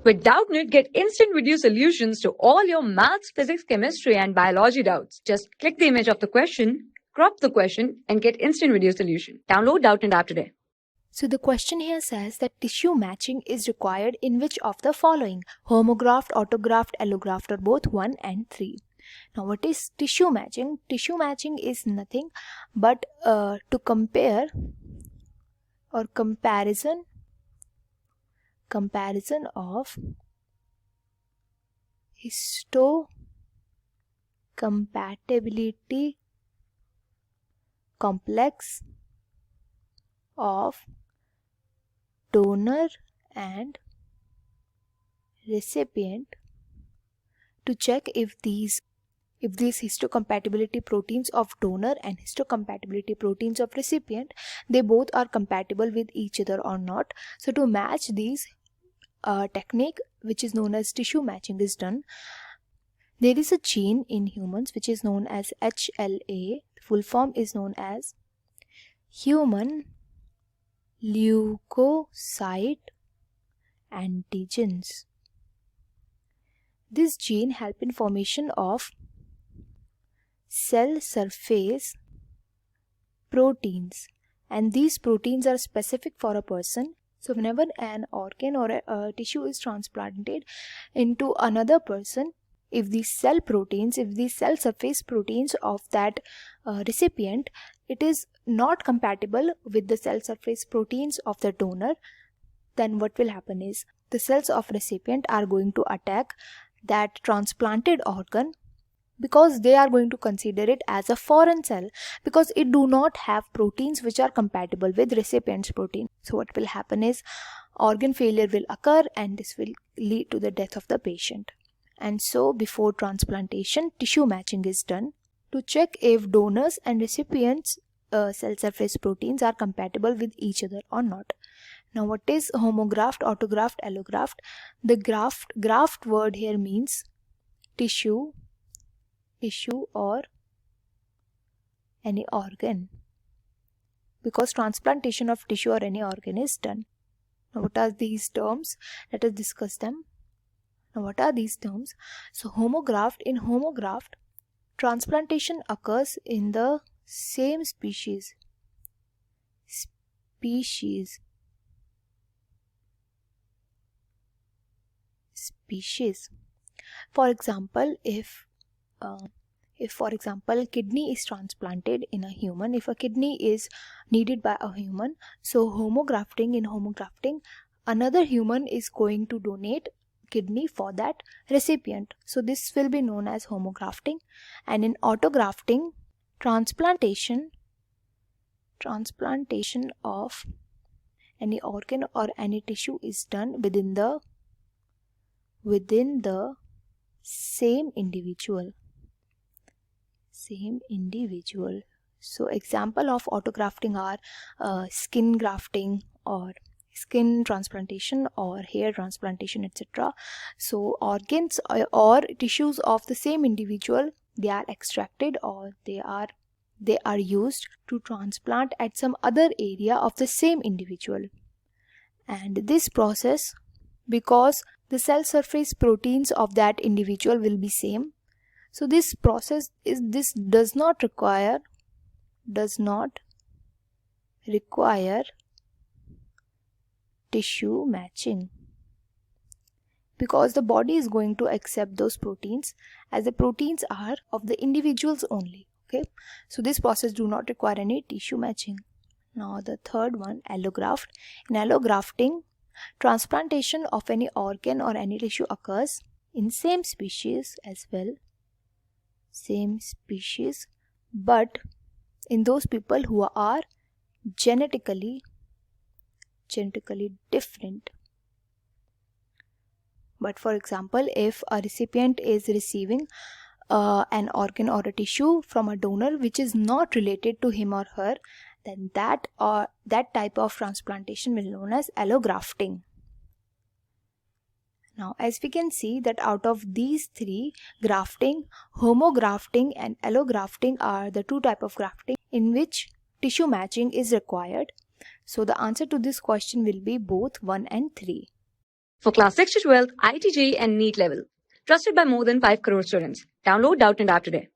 With Doubtnut, get instant video solutions to all your maths, physics, chemistry, and biology doubts. Just click the image of the question, crop the question, and get instant video solution. Download Doubtnut app today. So the question here says that tissue matching is required in which of the following? Homograft, autograft, allograft, or both 1 and 3. Now what is tissue matching? Tissue matching is nothing but to compare or comparison of histocompatibility complex of donor and recipient to check if these histocompatibility proteins of donor and histocompatibility proteins of recipient, they both are compatible with each other or not. So to match these, technique which is known as tissue matching is done. There is a gene in humans which is known as HLA. The full form is known as human leukocyte antigens. This gene helps in formation of cell surface proteins, and these proteins are specific for a person. So whenever an organ or a tissue is transplanted into another person, if these cell surface proteins of that recipient, it is not compatible with the cell surface proteins of the donor, then what will happen is the cells of recipient are going to attack that transplanted organ, because they are going to consider it as a foreign cell, because it do not have proteins which are compatible with recipient's protein. So what will happen is organ failure will occur, and this will lead to the death of the patient. And so before transplantation, tissue matching is done to check if donors and recipients cell surface proteins are compatible with each other or not. Now what is homograft, autograft, allograft? The graft word here means tissue or any organ, because transplantation of tissue or any organ is done. Now what are these terms? Let us discuss them. Now what are these terms? So homograft, in homograft, transplantation occurs in the same species. For example, if for example kidney is transplanted in a human, if a kidney is needed by a human, so in homografting, another human is going to donate kidney for that recipient. So this will be known as homografting. And in autografting, transplantation of any organ or any tissue is done within the same individual. So example of autografting are skin grafting or skin transplantation or hair transplantation, etc. So organs or tissues of the same individual, they are extracted or they are used to transplant at some other area of the same individual. And this process, because the cell surface proteins of that individual will be same, so this process does not require tissue matching, because the body is going to accept those proteins as the proteins are of the individuals only. Okay, so this process do not require any tissue matching. Now the third one, allograft. In allografting, transplantation of any organ or any tissue occurs in same species as well, but in those people who are genetically different. But for example, if a recipient is receiving an organ or a tissue from a donor which is not related to him or her, then that type of transplantation will be known as allografting. Now as we can see that out of these three, grafting, homografting and allografting are the two types of grafting in which tissue matching is required. So the answer to this question will be both 1 and 3. For class 6 to 12, IIT JEE and NEET level. Trusted by more than 5 crore students. Download Doubtnut app today.